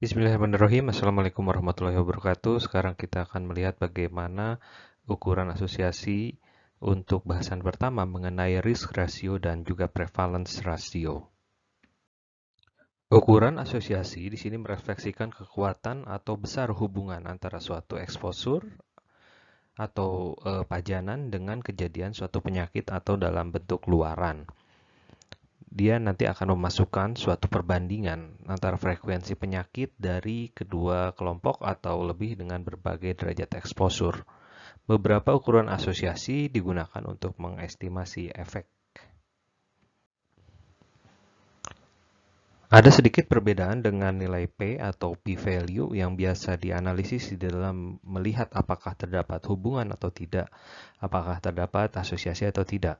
Bismillahirrahmanirrahim. Assalamualaikum warahmatullahi wabarakatuh. Sekarang kita akan melihat bagaimana ukuran asosiasi untuk bahasan pertama mengenai risk ratio dan juga prevalence ratio. Ukuran asosiasi di sini merefleksikan kekuatan atau besar hubungan antara suatu exposure atau pajanan dengan kejadian suatu penyakit atau dalam bentuk luaran. Dia nanti akan memasukkan suatu perbandingan antara frekuensi penyakit dari kedua kelompok atau lebih dengan berbagai derajat exposure. Beberapa ukuran asosiasi digunakan untuk mengestimasi efek. Ada sedikit perbedaan dengan nilai P atau p-value yang biasa dianalisis di dalam melihat apakah terdapat hubungan atau tidak, apakah terdapat asosiasi atau tidak.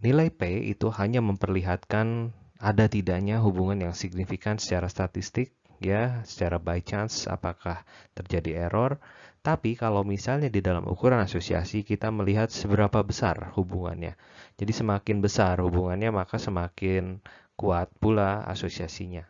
Nilai P itu hanya memperlihatkan ada tidaknya hubungan yang signifikan secara statistik, ya, secara by chance apakah terjadi error. Tapi kalau misalnya di dalam ukuran asosiasi kita melihat seberapa besar hubungannya. Jadi semakin besar hubungannya maka semakin kuat pula asosiasinya.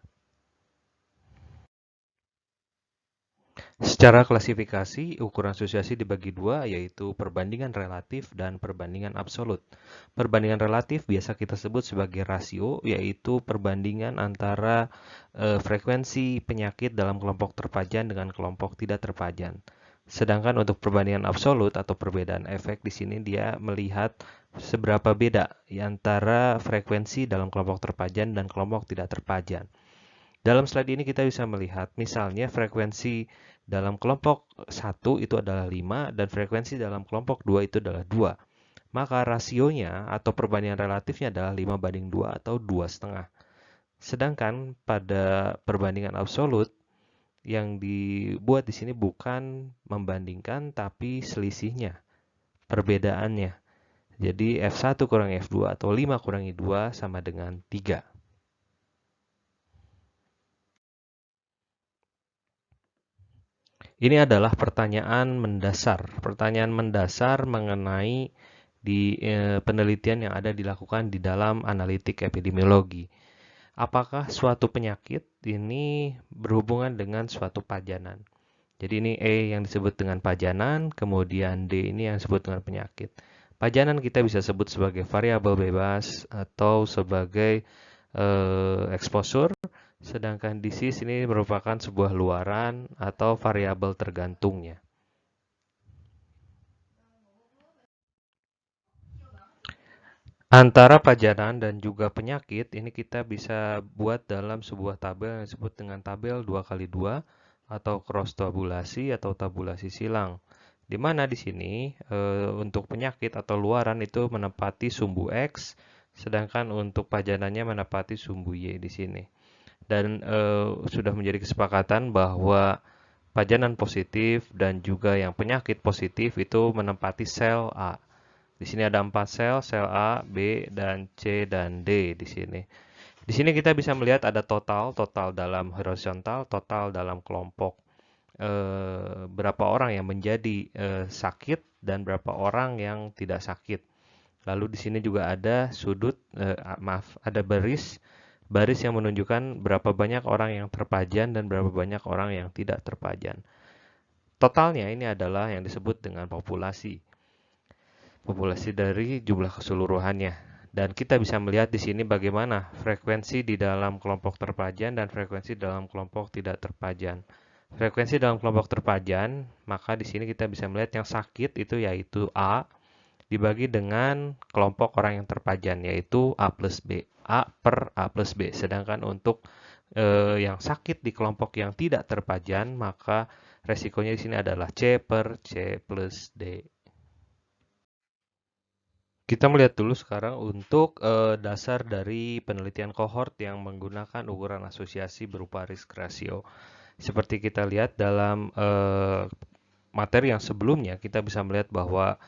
Secara klasifikasi, ukuran asosiasi dibagi dua, yaitu perbandingan relatif dan perbandingan absolut. Perbandingan relatif biasa kita sebut sebagai rasio, yaitu perbandingan antara frekuensi penyakit dalam kelompok terpajan dengan kelompok tidak terpajan. Sedangkan untuk perbandingan absolut atau perbedaan efek di sini dia melihat seberapa beda antara frekuensi dalam kelompok terpajan dan kelompok tidak terpajan. Dalam slide ini kita bisa melihat misalnya frekuensi dalam kelompok 1 itu adalah 5 dan frekuensi dalam kelompok 2 itu adalah 2. Maka rasionya atau perbandingan relatifnya adalah 5 banding 2 atau 2,5. Sedangkan pada perbandingan absolut yang dibuat di sini bukan membandingkan tapi selisihnya, perbedaannya. Jadi F1 kurangi F2 atau 5 kurangi 2 sama dengan 3. Ini adalah pertanyaan mendasar. Pertanyaan mendasar mengenai di penelitian yang ada dilakukan di dalam analitik epidemiologi. Apakah suatu penyakit ini berhubungan dengan suatu pajanan? Jadi ini E yang disebut dengan pajanan, kemudian D ini yang disebut dengan penyakit. Pajanan kita bisa sebut sebagai variabel bebas atau sebagai exposure. Sedangkan disease ini merupakan sebuah luaran atau variabel tergantungnya. Antara pajanan dan juga penyakit, ini kita bisa buat dalam sebuah tabel yang disebut dengan tabel 2x2 atau cross tabulasi atau tabulasi silang. Di mana di sini untuk penyakit atau luaran itu menempati sumbu X, sedangkan untuk pajanannya menempati sumbu Y di sini. Dan sudah menjadi kesepakatan bahwa pajanan positif dan juga yang penyakit positif itu menempati sel A. Di sini ada 4 sel, sel A, B, dan C, dan D di sini. Di sini kita bisa melihat ada total dalam horizontal, total dalam kelompok. Berapa orang yang menjadi sakit dan berapa orang yang tidak sakit. Lalu di sini juga ada sudut, ada baris yang menunjukkan berapa banyak orang yang terpajan dan berapa banyak orang yang tidak terpajan. Totalnya ini adalah yang disebut dengan populasi. Populasi dari jumlah keseluruhannya. Dan kita bisa melihat di sini bagaimana frekuensi di dalam kelompok terpajan dan frekuensi dalam kelompok tidak terpajan. Frekuensi dalam kelompok terpajan, maka di sini kita bisa melihat yang sakit itu yaitu A dibagi dengan kelompok orang yang terpajan yaitu A plus B. A per A plus B. Sedangkan untuk yang sakit di kelompok yang tidak terpajan, maka resikonya di sini adalah C per C plus D. Kita melihat dulu sekarang untuk dasar dari penelitian kohort yang menggunakan ukuran asosiasi berupa risk ratio. Seperti kita lihat dalam materi yang sebelumnya, kita bisa melihat bahwa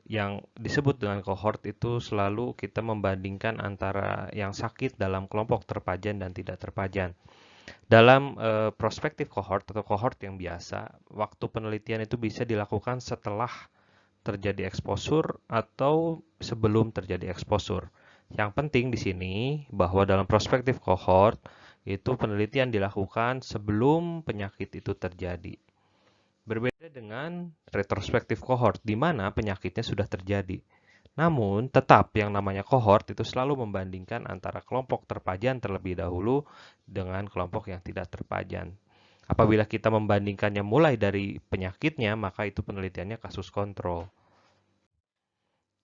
yang disebut dengan kohort itu selalu kita membandingkan antara yang sakit dalam kelompok terpajan dan tidak terpajan. Dalam prospektif kohort atau kohort yang biasa, waktu penelitian itu bisa dilakukan setelah terjadi exposure atau sebelum terjadi exposure. Yang penting di sini bahwa dalam prospektif cohort Itu penelitian dilakukan sebelum penyakit itu terjadi. Berbeda dengan retrospektif kohort, di mana penyakitnya sudah terjadi. Namun, tetap yang namanya kohort itu selalu membandingkan antara kelompok terpajan terlebih dahulu dengan kelompok yang tidak terpajan. Apabila kita membandingkannya mulai dari penyakitnya, maka itu penelitiannya kasus kontrol.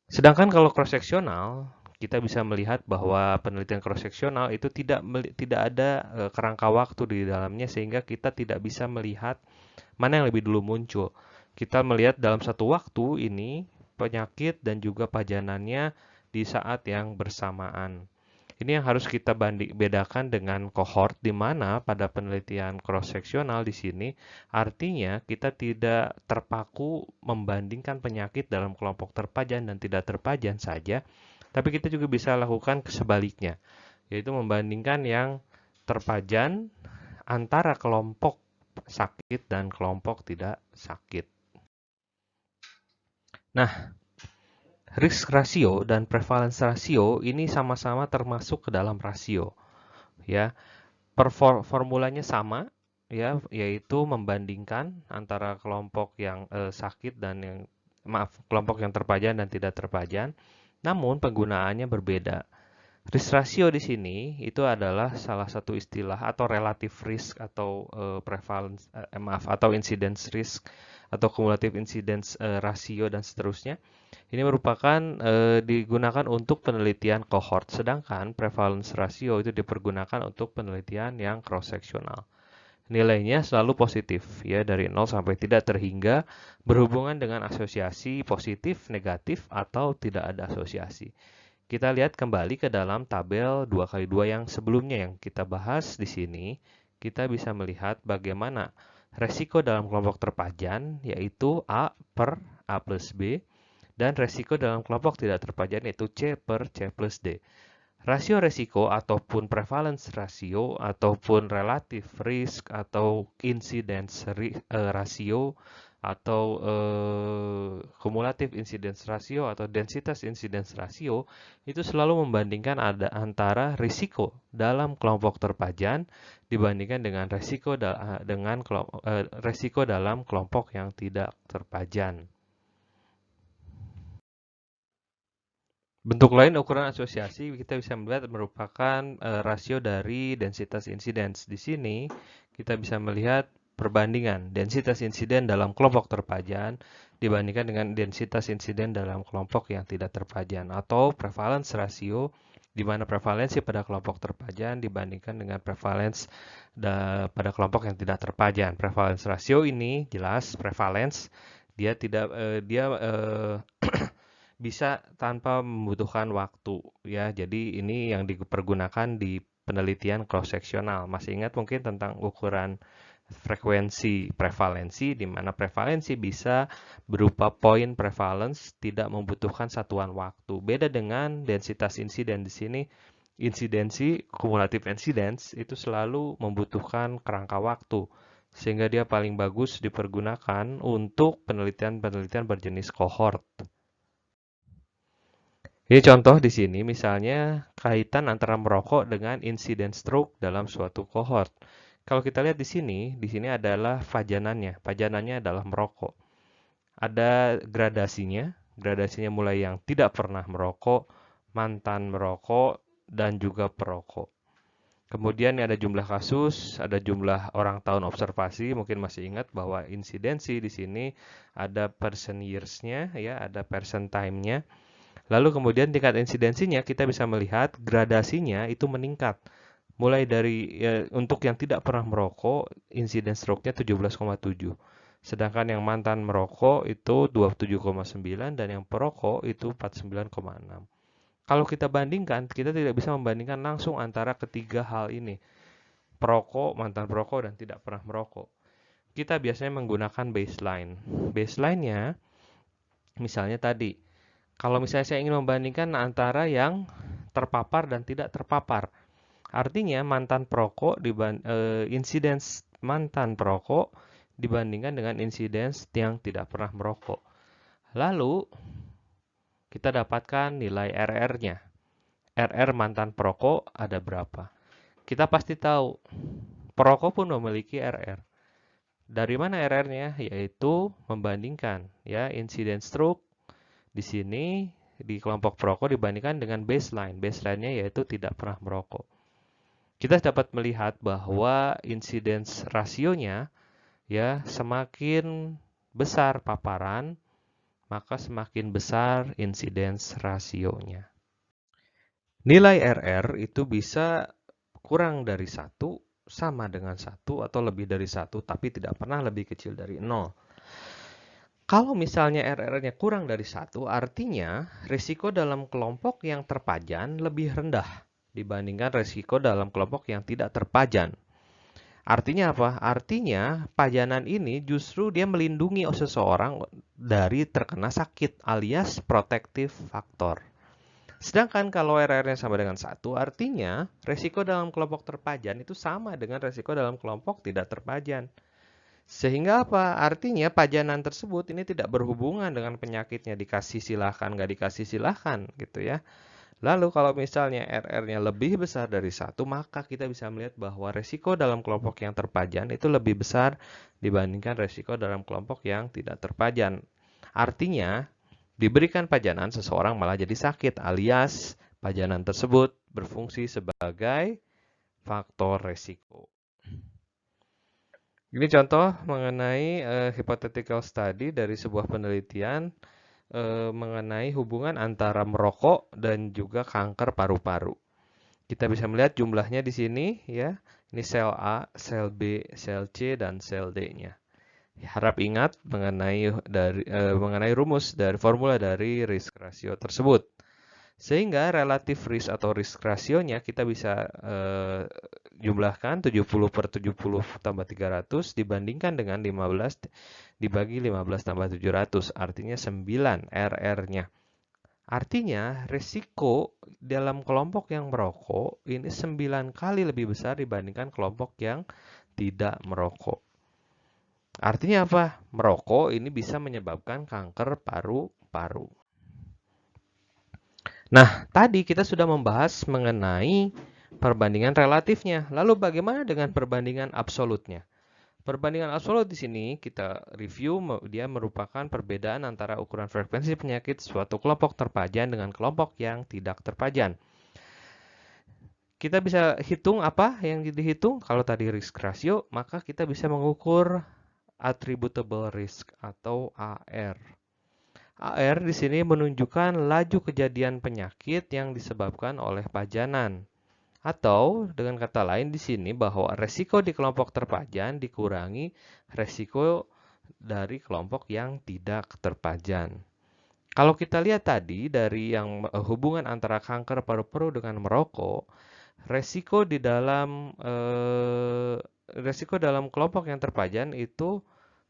Sedangkan kalau cross-seksional, kita bisa melihat bahwa penelitian cross-seksional itu tidak ada kerangka waktu di dalamnya sehingga kita tidak bisa melihat mana yang lebih dulu muncul. Kita melihat dalam satu waktu ini penyakit dan juga pajanannya di saat yang bersamaan. Ini yang harus kita bedakan dengan kohort, di mana pada penelitian cross-seksional di sini artinya kita tidak terpaku membandingkan penyakit dalam kelompok terpajan dan tidak terpajan saja, tapi kita juga bisa lakukan sebaliknya, yaitu membandingkan yang terpajan antara kelompok sakit dan kelompok tidak sakit. Nah, risk ratio dan prevalence ratio ini sama-sama termasuk ke dalam rasio, ya. Formulanya sama, ya, yaitu membandingkan antara kelompok yang sakit dan kelompok yang terpajan dan tidak terpajan. Namun penggunaannya berbeda. Risk ratio di sini itu adalah salah satu istilah atau relative risk atau prevalence atau incidence risk atau cumulative incidence ratio dan seterusnya. Ini merupakan digunakan untuk penelitian kohort, sedangkan prevalence ratio itu dipergunakan untuk penelitian yang cross-seksional. Nilainya selalu positif, ya, dari 0 sampai tidak terhingga, berhubungan dengan asosiasi positif, negatif, atau tidak ada asosiasi. Kita lihat kembali ke dalam tabel 2x2 yang sebelumnya yang kita bahas di sini. Kita bisa melihat bagaimana resiko dalam kelompok terpajan, yaitu A per A plus B, dan resiko dalam kelompok tidak terpajan yaitu C per C plus D. Rasio resiko ataupun prevalence ratio ataupun relative risk atau incidence ratio atau cumulative incidence ratio atau densitas incidence ratio itu selalu membandingkan antara risiko dalam kelompok terpajan dibandingkan dengan resiko dalam kelompok yang tidak terpajan. Bentuk lain ukuran asosiasi kita bisa melihat merupakan rasio dari densitas insidens. Di sini kita bisa melihat perbandingan densitas insiden dalam kelompok terpajan dibandingkan dengan densitas insiden dalam kelompok yang tidak terpajan atau prevalence ratio, di mana prevalensi pada kelompok terpajan dibandingkan dengan prevalence pada kelompok yang tidak terpajan. Prevalence ratio ini jelas prevalence dia tidak bisa tanpa membutuhkan waktu, ya. Jadi ini yang dipergunakan di penelitian cross-seksional. Masih ingat mungkin tentang ukuran frekuensi prevalensi, di mana prevalensi bisa berupa poin prevalence, tidak membutuhkan satuan waktu. Beda dengan densitas insiden di sini, insidensi, cumulative incidence itu selalu membutuhkan kerangka waktu, sehingga dia paling bagus dipergunakan untuk penelitian-penelitian berjenis kohort. Ini contoh di sini misalnya kaitan antara merokok dengan insiden stroke dalam suatu kohort. Kalau kita lihat di sini adalah pajanannya. Pajanannya adalah merokok. Ada gradasinya mulai yang tidak pernah merokok, mantan merokok, dan juga perokok. Kemudian ada jumlah kasus, ada jumlah orang tahun observasi. Mungkin masih ingat bahwa insidensi di sini ada person years-nya, ya, ada person time-nya. Lalu kemudian tingkat insidensinya kita bisa melihat gradasinya itu meningkat. Mulai dari untuk yang tidak pernah merokok, insiden stroke-nya 17,7. Sedangkan yang mantan merokok itu 27,9 dan yang perokok itu 49,6. Kalau kita bandingkan, kita tidak bisa membandingkan langsung antara ketiga hal ini. Perokok, mantan perokok, dan tidak pernah merokok. Kita biasanya menggunakan baseline. Baseline-nya misalnya tadi, kalau misalnya saya ingin membandingkan antara yang terpapar dan tidak terpapar, artinya insidens mantan perokok dibandingkan dengan insidens yang tidak pernah merokok. Lalu kita dapatkan nilai RR-nya. RR mantan perokok ada berapa? kita pasti tahu perokok pun memiliki RR. Dari mana RR-nya? Yaitu membandingkan ya insiden stroke di sini di kelompok perokok dibandingkan dengan baseline. Baseline-nya yaitu tidak pernah merokok. Kita dapat melihat bahwa incidence rasionya ya semakin besar paparan, maka semakin besar incidence rasionya. Nilai RR itu bisa kurang dari 1, sama dengan 1, atau lebih dari 1, tapi tidak pernah lebih kecil dari 0. Kalau misalnya RR-nya kurang dari 1, artinya risiko dalam kelompok yang terpajan lebih rendah dibandingkan risiko dalam kelompok yang tidak terpajan. Artinya apa? Artinya pajanan ini justru dia melindungi seseorang dari terkena sakit alias protective factor. Sedangkan kalau RR-nya sama dengan 1, artinya resiko dalam kelompok terpajan itu sama dengan resiko dalam kelompok tidak terpajan. Sehingga apa? Artinya pajanan tersebut ini tidak berhubungan dengan penyakitnya dikasih silahkan, nggak dikasih silahkan gitu ya. Lalu kalau misalnya RR-nya lebih besar dari 1, maka kita bisa melihat bahwa resiko dalam kelompok yang terpajan itu lebih besar dibandingkan resiko dalam kelompok yang tidak terpajan. Artinya, diberikan pajanan, seseorang malah jadi sakit, alias pajanan tersebut berfungsi sebagai faktor resiko. Ini contoh mengenai hypothetical study dari sebuah penelitian mengenai hubungan antara merokok dan juga kanker paru-paru. Kita bisa melihat jumlahnya di sini ya. Ini sel A, sel B, sel C, dan sel D-nya. Harap ingat mengenai rumus dari formula dari risk ratio tersebut. Sehingga relatif risk atau risk rasionya kita bisa jumlahkan 70/70 tambah 300 dibandingkan dengan 15 dibagi 15 tambah 700. Artinya 9 RR-nya. Artinya risiko dalam kelompok yang merokok ini 9 kali lebih besar dibandingkan kelompok yang tidak merokok. Artinya apa? Merokok ini bisa menyebabkan kanker paru-paru. Nah, tadi kita sudah membahas mengenai perbandingan relatifnya. Lalu bagaimana dengan perbandingan absolutnya? Perbandingan absolut di sini kita review, dia merupakan perbedaan antara ukuran frekuensi penyakit suatu kelompok terpajan dengan kelompok yang tidak terpajan. Kita bisa hitung apa yang dihitung? Kalau tadi risk ratio, maka kita bisa mengukur attributable risk atau AR. AR di sini menunjukkan laju kejadian penyakit yang disebabkan oleh pajanan. Atau dengan kata lain di sini bahwa resiko di kelompok terpajan dikurangi resiko dari kelompok yang tidak terpajan. Kalau kita lihat tadi dari yang hubungan antara kanker paru-paru dengan merokok, resiko dalam kelompok yang terpajan itu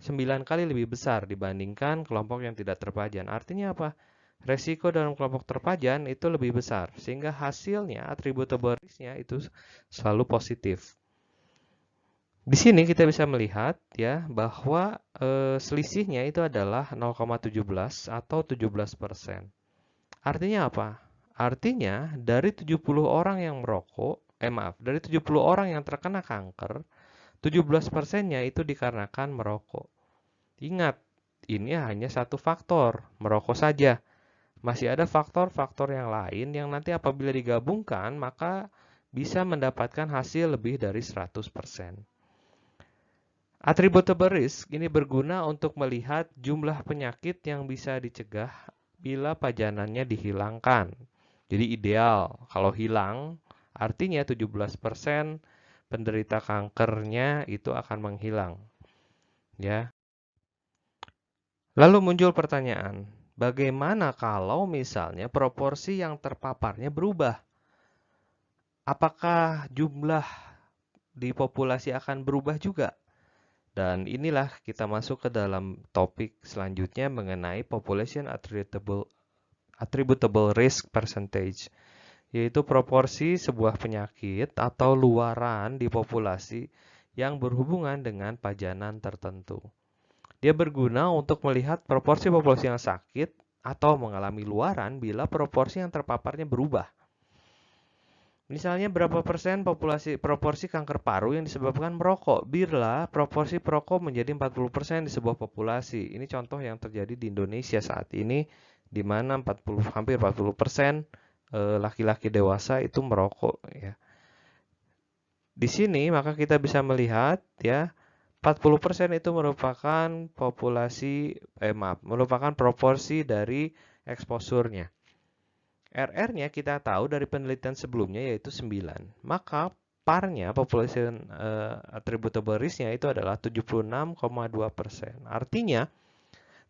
9 kali lebih besar dibandingkan kelompok yang tidak terpajan. Artinya apa? Resiko dalam kelompok terpajan itu lebih besar, sehingga hasilnya, attributable risk-nya itu selalu positif. Di sini kita bisa melihat ya bahwa selisihnya itu adalah 0,17 atau 17%. Artinya apa? Artinya dari 70 orang yang merokok, dari 70 orang yang terkena kanker, 17%-nya itu dikarenakan merokok. Ingat, ini hanya satu faktor, merokok saja. Masih ada faktor-faktor yang lain yang nanti apabila digabungkan, maka bisa mendapatkan hasil lebih dari 100%. Attributable risk ini berguna untuk melihat jumlah penyakit yang bisa dicegah bila pajanannya dihilangkan. Jadi ideal, kalau hilang, artinya 17% penderita kankernya itu akan menghilang. Ya. Lalu muncul pertanyaan, bagaimana kalau misalnya proporsi yang terpaparnya berubah? Apakah jumlah di populasi akan berubah juga? Dan inilah kita masuk ke dalam topik selanjutnya mengenai population attributable risk percentage, yaitu proporsi sebuah penyakit atau luaran di populasi yang berhubungan dengan pajanan tertentu. Dia berguna untuk melihat proporsi populasi yang sakit atau mengalami luaran bila proporsi yang terpaparnya berubah. Misalnya berapa persen proporsi kanker paru yang disebabkan merokok? Bila proporsi perokok menjadi 40% di sebuah populasi. Ini contoh yang terjadi di Indonesia saat ini, di mana hampir 40% laki-laki dewasa itu merokok ya. Di sini maka kita bisa melihat ya 40% itu merupakan merupakan proporsi dari exposure-nya. RR-nya kita tahu dari penelitian sebelumnya yaitu 9. Maka PAR-nya, population attributable risk-nya itu adalah 76,2%. Artinya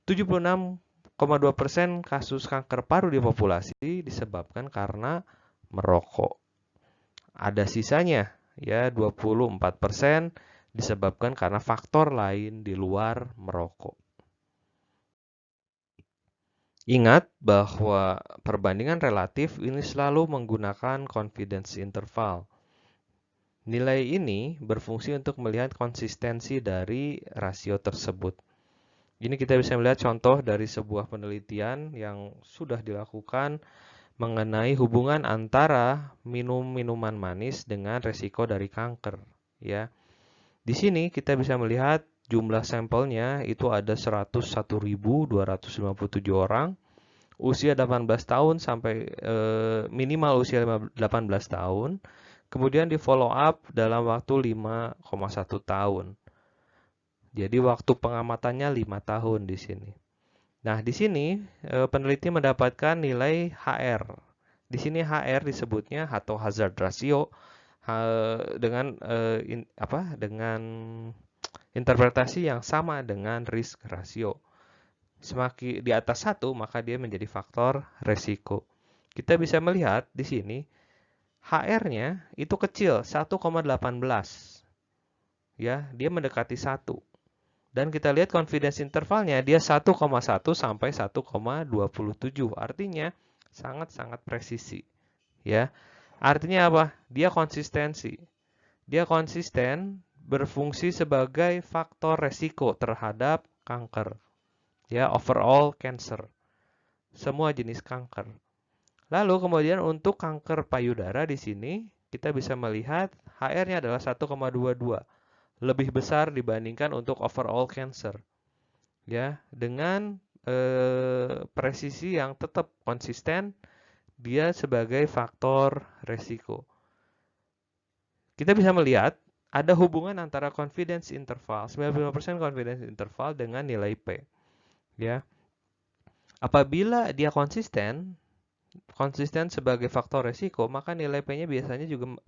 76,2% kasus kanker paru di populasi disebabkan karena merokok. Ada sisanya ya 24% disebabkan karena faktor lain di luar merokok. Ingat bahwa perbandingan relatif ini selalu menggunakan confidence interval. Nilai ini berfungsi untuk melihat konsistensi dari rasio tersebut. Ini kita bisa melihat contoh dari sebuah penelitian yang sudah dilakukan mengenai hubungan antara minum minuman manis dengan resiko dari kanker. Ya, di sini kita bisa melihat jumlah sampelnya itu ada 101.257 orang, usia 18 tahun sampai minimal usia 18 tahun, kemudian di follow up dalam waktu 5,1 tahun. Jadi waktu pengamatannya 5 tahun di sini. Nah, di sini peneliti mendapatkan nilai HR. Di sini HR disebutnya atau hazard ratio dengan dengan interpretasi yang sama dengan risk ratio. Semakin di atas 1 maka dia menjadi faktor resiko. Kita bisa melihat di sini HR-nya itu kecil 1,18. Ya, dia mendekati 1. Dan kita lihat confidence intervalnya dia 1,1 sampai 1,27. Artinya sangat-sangat presisi. Ya. Artinya apa? Dia konsistensi. Dia konsisten berfungsi sebagai faktor resiko terhadap kanker. Ya, overall cancer. Semua jenis kanker. Lalu kemudian untuk kanker payudara di sini kita bisa melihat HR-nya adalah 1,22. Lebih besar dibandingkan untuk overall cancer. Ya, dengan presisi yang tetap konsisten, dia sebagai faktor resiko. Kita bisa melihat ada hubungan antara confidence interval, 95% confidence interval dengan nilai P. Ya. Apabila dia konsisten sebagai faktor resiko, maka nilai P-nya biasanya juga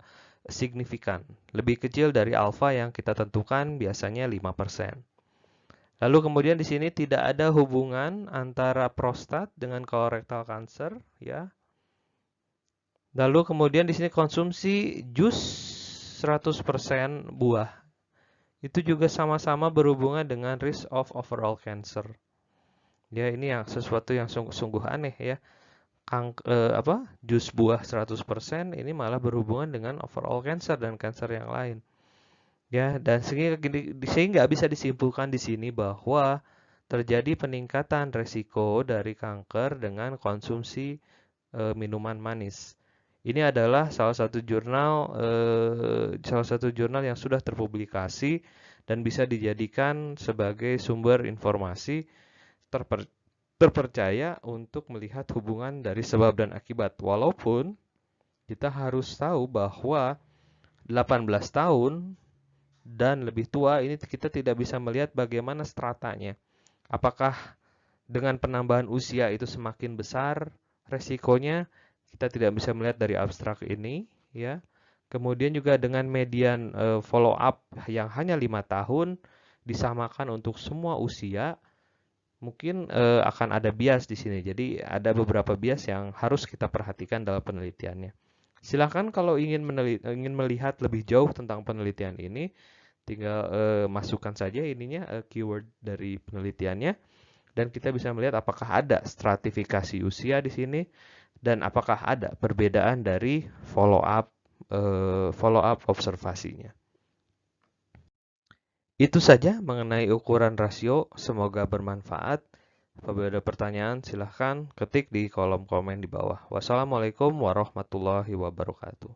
signifikan, lebih kecil dari alfa yang kita tentukan biasanya 5%. Lalu kemudian di sini tidak ada hubungan antara prostat dengan colorectal cancer, ya. Lalu kemudian di sini konsumsi jus 100% buah. Itu juga sama-sama berhubungan dengan risk of overall cancer. Ya, ini yang sesuatu yang sungguh aneh ya. Jus buah 100% ini malah berhubungan dengan overall cancer dan cancer yang lain. Ya, dan sehingga bisa disimpulkan di sini bahwa terjadi peningkatan resiko dari kanker dengan konsumsi minuman manis. Ini adalah salah satu jurnal yang sudah terpublikasi dan bisa dijadikan sebagai sumber informasi terpercaya untuk melihat hubungan dari sebab dan akibat. Walaupun kita harus tahu bahwa 18 tahun dan lebih tua ini kita tidak bisa melihat bagaimana stratanya. Apakah dengan penambahan usia itu semakin besar resikonya? Kita tidak bisa melihat dari abstrak ini, ya. Kemudian juga dengan median follow up yang hanya 5 tahun disamakan untuk semua usia, mungkin akan ada bias di sini. Jadi ada beberapa bias yang harus kita perhatikan dalam penelitiannya. Silahkan kalau ingin melihat lebih jauh tentang penelitian ini, tinggal masukkan saja keyword dari penelitiannya, dan kita bisa melihat apakah ada stratifikasi usia di sini dan apakah ada perbedaan dari follow up observasinya. Itu saja mengenai ukuran rasio, semoga bermanfaat. Apabila ada pertanyaan, silahkan ketik di kolom komen di bawah. Wassalamualaikum warahmatullahi wabarakatuh.